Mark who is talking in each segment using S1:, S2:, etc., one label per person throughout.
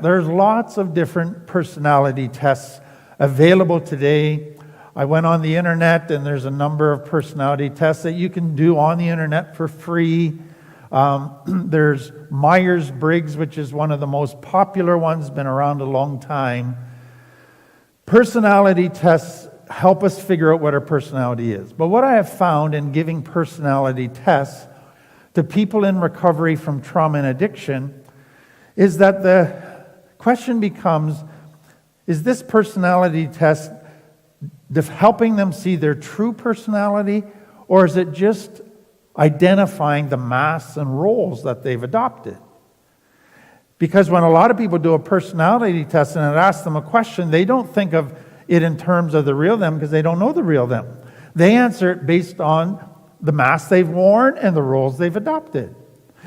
S1: There's lots of different personality tests available today. I went on the internet and there's a number of personality tests that you can do on the internet for free. There's Myers-Briggs, which is one of the most popular ones, been around a long time. Personality tests help us figure out what our personality is. But what I have found in giving personality tests to people in recovery from trauma and addiction is that the question becomes, is this personality test helping them see their true personality, or is it just identifying the masks and roles that they've adopted? Because when a lot of people do a personality test and it asks them a question, they don't think of it in terms of the real them because they don't know the real them. They answer it based on the masks they've worn and the roles they've adopted,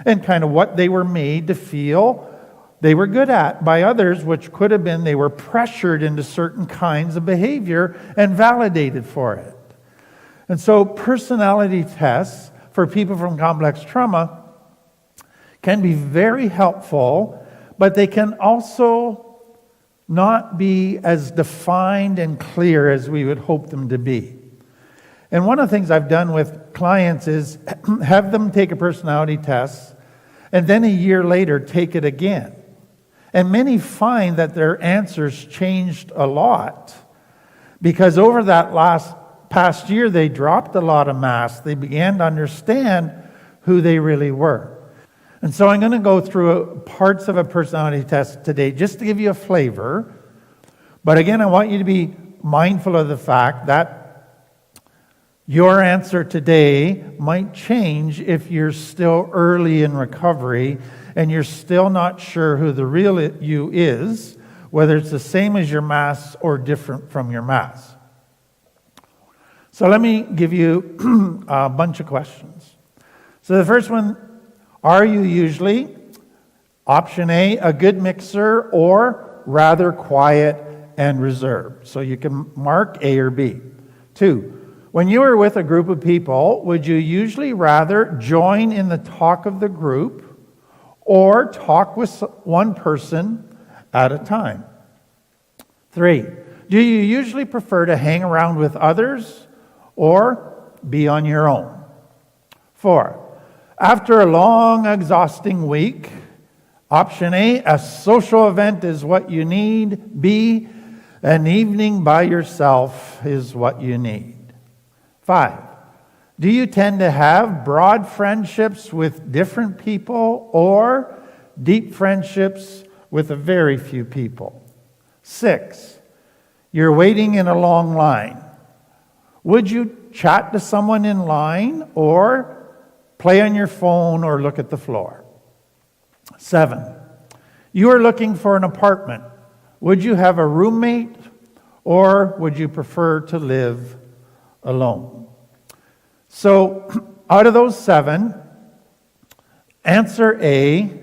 S1: and kind of what they were made to feel they were good at by others, which could have been they were pressured into certain kinds of behavior and validated for it. And so personality tests for people from complex trauma can be very helpful, but they can also not be as defined and clear as we would hope them to be. And one of the things I've done with clients is have them take a personality test and then a year later take it again. And many find that their answers changed a lot because over that past year they dropped a lot of masks. They began to understand who they really were. And so I'm going to go through parts of a personality test today just to give you a flavor. But again, I want you to be mindful of the fact that your answer today might change if you're still early in recovery and you're still not sure who the real you is, whether it's the same as your masks or different from your masks. So let me give you a bunch of questions. So the first one, are you usually, option A, a good mixer or rather quiet and reserved? So you can mark A or B. 2, when you are with a group of people, would you usually rather join in the talk of the group or talk with one person at a time? 3, do you usually prefer to hang around with others or be on your own? 4, after a long, exhausting week, option A, a social event is what you need. B, an evening by yourself is what you need. 5, do you tend to have broad friendships with different people or deep friendships with a very few people? 6, you're waiting in a long line. Would you chat to someone in line or play on your phone or look at the floor? 7, you are looking for an apartment. Would you have a roommate or would you prefer to live alone? So, out of those 7, answer A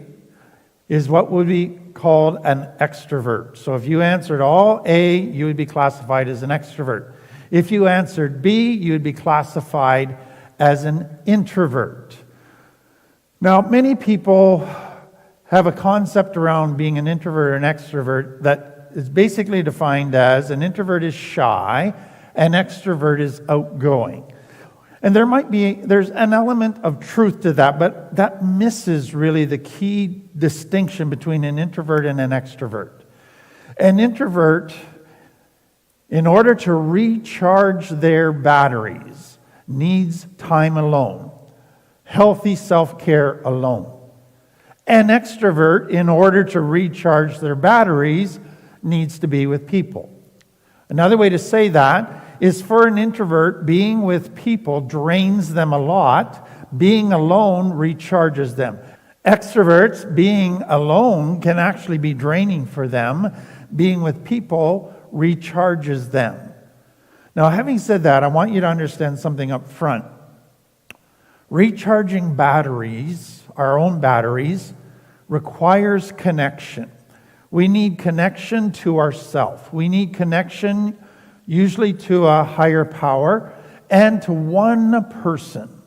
S1: is what would be called an extrovert. So if you answered all A, you would be classified as an extrovert. If you answered B, you would be classified as an introvert. Now, many people have a concept around being an introvert or an extrovert that is basically defined as an introvert is shy, an extrovert is outgoing. And there's an element of truth to that, but that misses really the key distinction between an introvert and an extrovert. An introvert, in order to recharge their batteries, needs time alone, healthy self-care alone. An extrovert, in order to recharge their batteries, needs to be with people. Another way to say that is for an introvert, being with people drains them a lot. Being alone recharges them. Extroverts, being alone can actually be draining for them. Being with people recharges them. Now, having said that, I want you to understand something up front. Recharging batteries, our own batteries, requires connection. We need connection to ourself. We need connection usually to a higher power and to one person.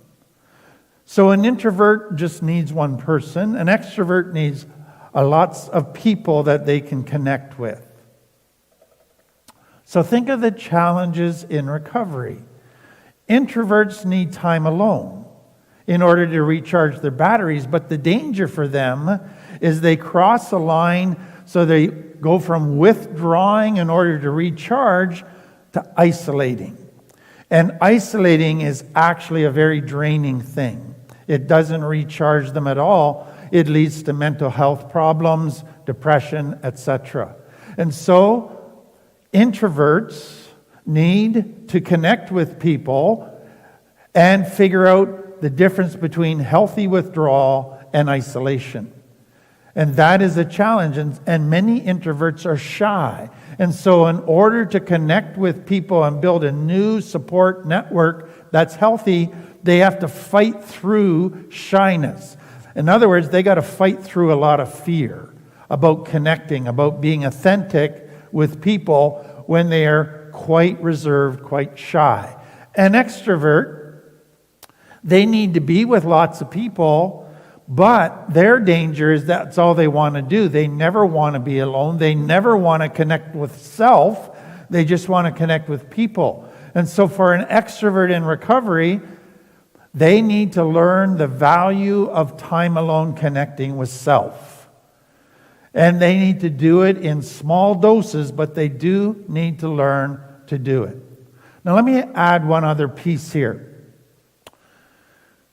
S1: So an introvert just needs one person. An extrovert needs lots of people that they can connect with. So think of the challenges in recovery. Introverts need time alone in order to recharge their batteries, but the danger for them is they cross a line, so they go from withdrawing in order to recharge to isolating. And isolating is actually a very draining thing. It doesn't recharge them at all. It leads to mental health problems, depression, etc. And so introverts need to connect with people and figure out the difference between healthy withdrawal and isolation. And that is a challenge. And many introverts are shy. And so in order to connect with people and build a new support network that's healthy, they have to fight through shyness. In other words, they got to fight through a lot of fear about connecting, about being authentic with people when they are quite reserved, quite shy. An extrovert, they need to be with lots of people, but their danger is that's all they want to do. They never want to be alone. They never want to connect with self. They just want to connect with people. And so for an extrovert in recovery, they need to learn the value of time alone connecting with self. And they need to do it in small doses, but they do need to learn to do it. Now let me add one other piece here.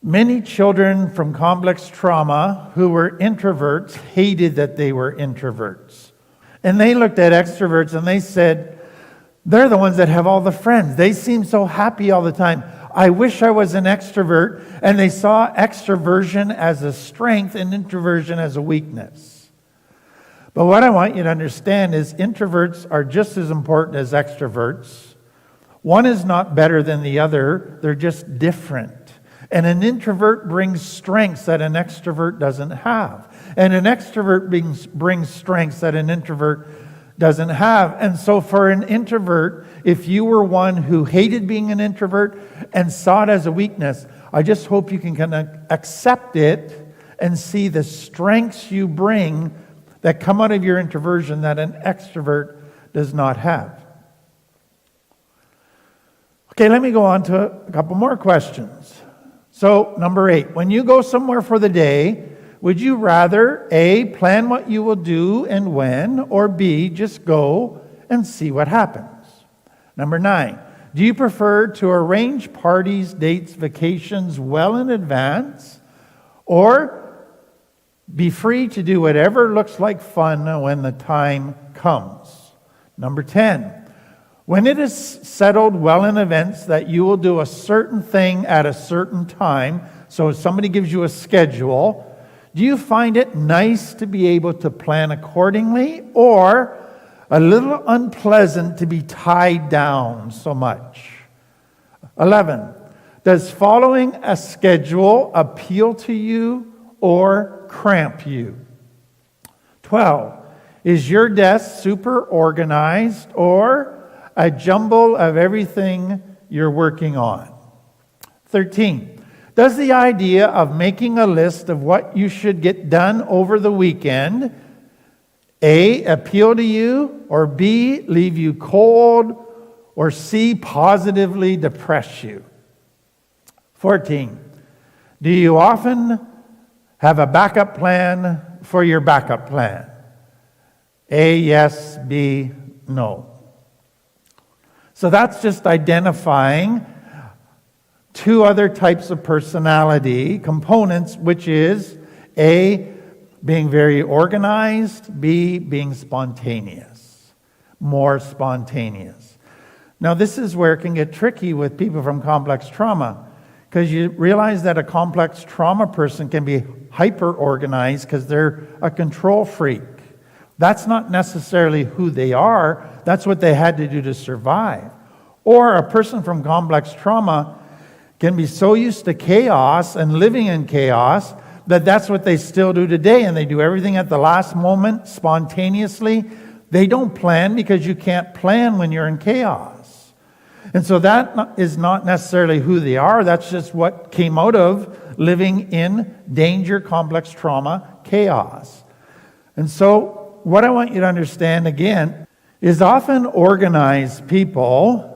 S1: Many children from complex trauma who were introverts hated that they were introverts. And they looked at extroverts and they said, they're the ones that have all the friends. They seem so happy all the time. I wish I was an extrovert. And they saw extroversion as a strength and introversion as a weakness. But what I want you to understand is introverts are just as important as extroverts. One is not better than the other. They're just different. And an introvert brings strengths that an extrovert doesn't have. And an extrovert brings strengths that an introvert doesn't have. And so for an introvert, if you were one who hated being an introvert and saw it as a weakness, I just hope you can kind of accept it and see the strengths you bring that come out of your introversion that an extrovert does not have. Okay, let me go on to a couple more questions. So, number 8, when you go somewhere for the day, would you rather A, plan what you will do and when, or B, just go and see what happens? Number 9, do you prefer to arrange parties, dates, vacations well in advance, or be free to do whatever looks like fun when the time comes? Number 10, when it is settled well in advance that you will do a certain thing at a certain time, so if somebody gives you a schedule, do you find it nice to be able to plan accordingly, or a little unpleasant to be tied down so much? 11, does following a schedule appeal to you or cramp you? 12, is your desk super organized or a jumble of everything you're working on? 13, does the idea of making a list of what you should get done over the weekend A, appeal to you, or B, leave you cold, or C, positively depress you? 14, do you often have a backup plan for your backup plan? A, yes, B, no. So that's just identifying two other types of personality components, which is A, being very organized, B, being spontaneous, more spontaneous. Now this is where it can get tricky with people from complex trauma, because you realize that a complex trauma person can be hyper-organized because they're a control freak. That's not necessarily who they are. That's what they had to do to survive. Or a person from complex trauma can be so used to chaos and living in chaos that that's what they still do today, and they do everything at the last moment, spontaneously. They don't plan because you can't plan when you're in chaos. And so that is not necessarily who they are. That's just what came out of living in danger, complex trauma, chaos. And so what I want you to understand again is often organized people,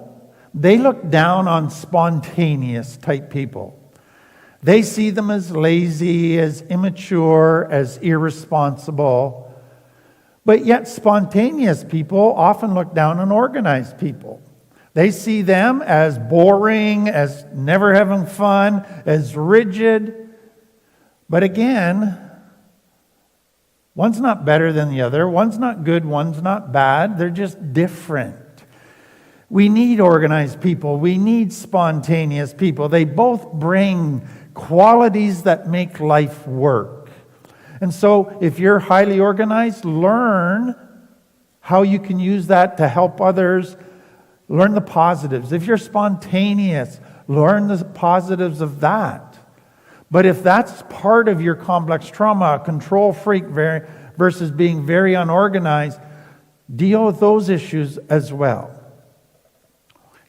S1: they look down on spontaneous type people. They see them as lazy, as immature, as irresponsible. But yet spontaneous people often look down on organized people. They see them as boring, as never having fun, as rigid. But again, one's not better than the other. One's not good, one's not bad. They're just different. We need organized people. We need spontaneous people. They both bring qualities that make life work. And so if you're highly organized, learn how you can use that to help others. Learn the positives. If you're spontaneous, learn the positives of that. But if that's part of your complex trauma, a control freak versus being very unorganized, deal with those issues as well.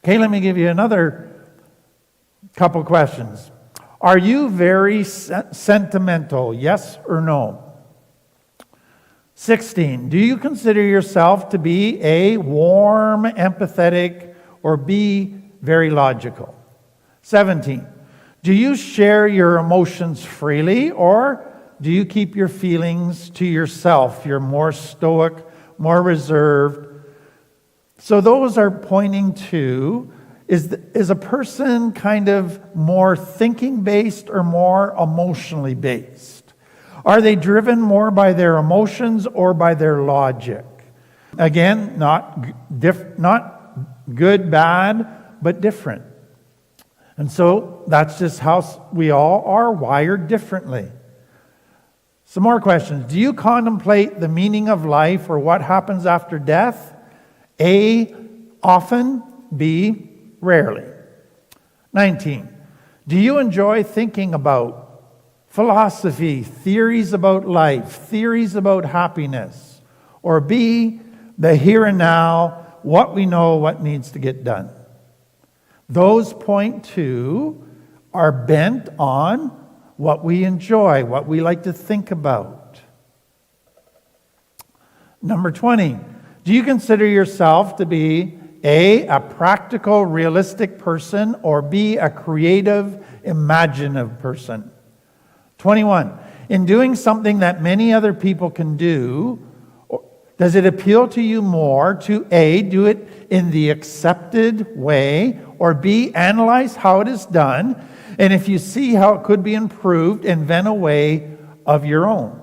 S1: Okay, let me give you another couple questions. Are you very sentimental? Yes or no? 16. Do you consider yourself to be A, warm, empathetic, or B, very logical? 17. Do you share your emotions freely, or do you keep your feelings to yourself? You're more stoic, more reserved. So those are pointing to, is a person kind of more thinking-based or more emotionally based? Are they driven more by their emotions or by their logic? Again, not good, bad, but different. And so that's just how we all are wired differently. Some more questions. Do you contemplate the meaning of life or what happens after death? A, often. B, rarely. 19. Do you enjoy thinking about philosophy, theories about life, theories about happiness? Or B, the here and now, what we know, what needs to get done? Those point to are bent on what we enjoy, what we like to think about. Number 20. Do you consider yourself to be A, practical, realistic person, or B, a creative, imaginative person? 21. In doing something that many other people can do, does it appeal to you more to A, do it in the accepted way, or B, analyze how it is done, and if you see how it could be improved, invent a way of your own?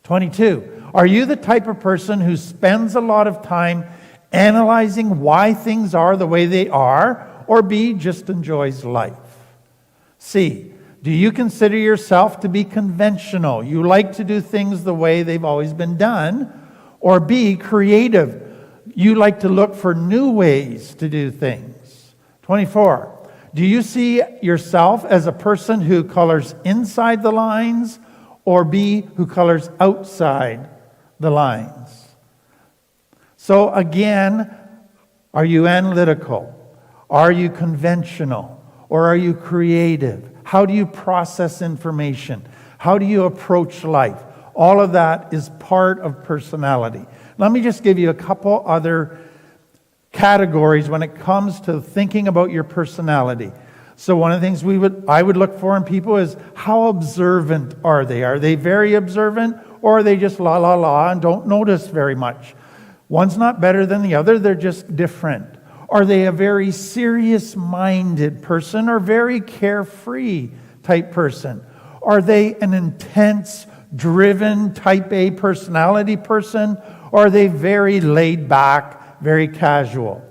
S1: 22. Are you the type of person who spends a lot of time analyzing why things are the way they are, or B, just enjoys life? C, do you consider yourself to be conventional? You like to do things the way they've always been done, or B, creative? You like to look for new ways to do things. 24, do you see yourself as a person who colors inside the lines, or B, who colors outside the lines? So again, are you analytical? Are you conventional? Or are you creative? How do you process information? How do you approach life? All of that is part of personality. Let me just give you a couple other categories when it comes to thinking about your personality. So one of the things I would look for in people is, how observant are they? Are they very observant, or are they just la la la and don't notice very much? One's not better than the other, they're just different. Are they a very serious-minded person or very carefree type person? Are they an intense, driven type A personality person, or are they very laid back, very casual?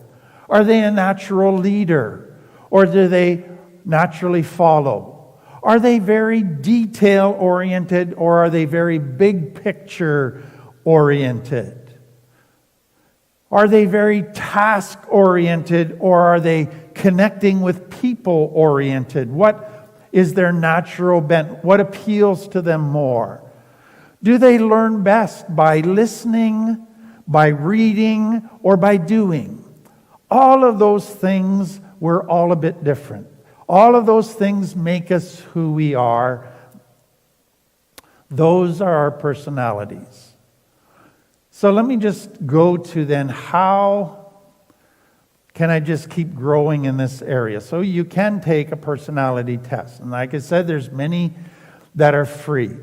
S1: Are they a natural leader, or do they naturally follow? Are they very detail-oriented, or are they very big picture-oriented? Are they very task-oriented, or are they connecting with people-oriented? What is their natural bent? What appeals to them more? Do they learn best by listening, by reading, or by doing? All of those things, we're all a bit different. All of those things make us who we are. Those are our personalities. So let me just go to then, how can I just keep growing in this area? So you can take a personality test. And like I said, there's many that are free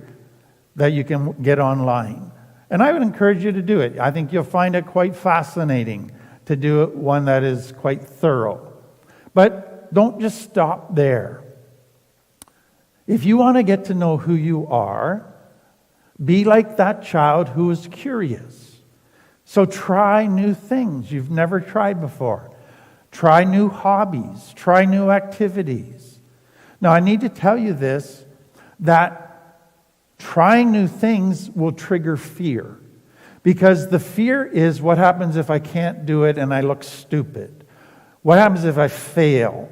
S1: that you can get online. And I would encourage you to do it. I think you'll find it quite fascinating to do one that is quite thorough. But don't just stop there. If you want to get to know who you are, be like that child who is curious. So try new things you've never tried before. Try new hobbies. Try new activities. Now, I need to tell you this, that trying new things will trigger fear. Because the fear is, what happens if I can't do it and I look stupid? What happens if I fail?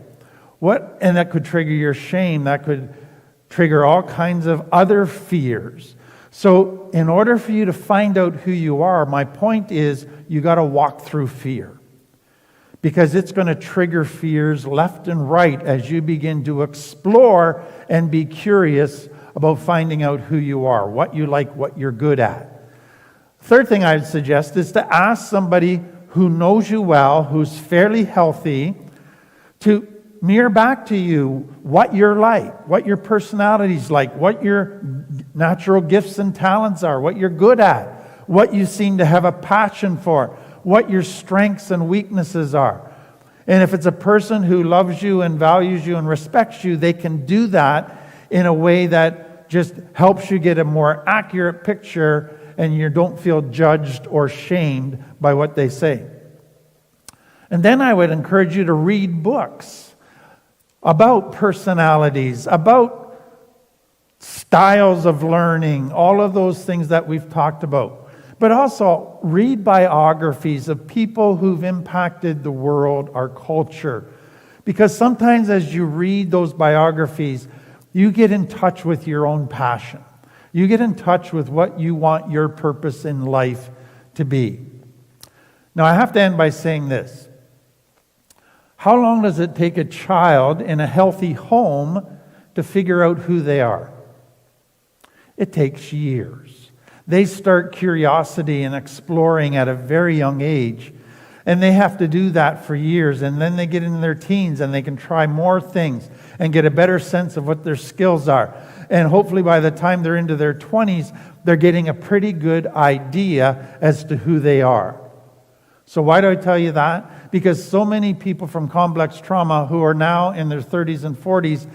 S1: And that could trigger your shame. That could trigger all kinds of other fears. So in order for you to find out who you are, my point is you got to walk through fear. Because it's going to trigger fears left and right as you begin to explore and be curious about finding out who you are, what you like, what you're good at. Third thing I'd suggest is to ask somebody who knows you well, who's fairly healthy, to mirror back to you what you're like, what your personality's like, what your natural gifts and talents are, what you're good at, what you seem to have a passion for, what your strengths and weaknesses are. And if it's a person who loves you and values you and respects you, they can do that in a way that just helps you get a more accurate picture and you don't feel judged or shamed by what they say. And then I would encourage you to read books about personalities, about styles of learning, all of those things that we've talked about. But also read biographies of people who've impacted the world, our culture. Because sometimes as you read those biographies, you get in touch with your own passion. You get in touch with what you want your purpose in life to be. Now, I have to end by saying this. How long does it take a child in a healthy home to figure out who they are? It takes years. They start curiosity and exploring at a very young age, and they have to do that for years, and then they get into their teens and they can try more things and get a better sense of what their skills are. And hopefully by the time they're into their 20s, they're getting a pretty good idea as to who they are. So why do I tell you that? Because so many people from complex trauma who are now in their 30s and 40s,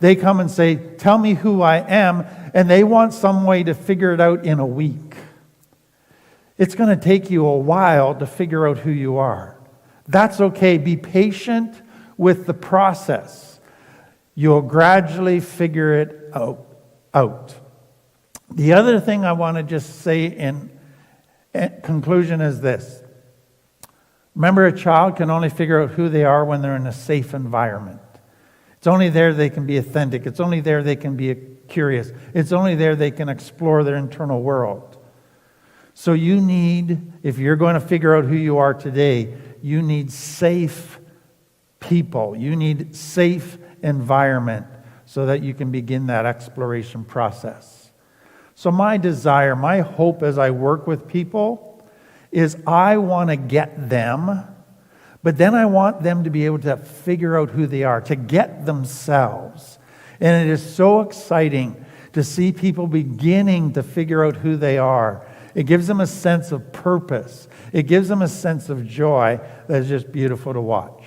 S1: they come and say, tell me who I am, and they want some way to figure it out in a week. It's going to take you a while to figure out who you are. That's okay. Be patient with the process. You'll gradually figure it out. The other thing I want to just say in conclusion is this. Remember, a child can only figure out who they are when they're in a safe environment. It's only there they can be authentic. It's only there they can be curious. It's only there they can explore their internal world. So you need, if you're going to figure out who you are today, you need safe people. You need safe environment so that you can begin that exploration process. So my desire, my hope as I work with people is I want to get them, but then I want them to be able to figure out who they are, to get themselves. And it is so exciting to see people beginning to figure out who they are. It gives them a sense of purpose. It gives them a sense of joy that is just beautiful to watch.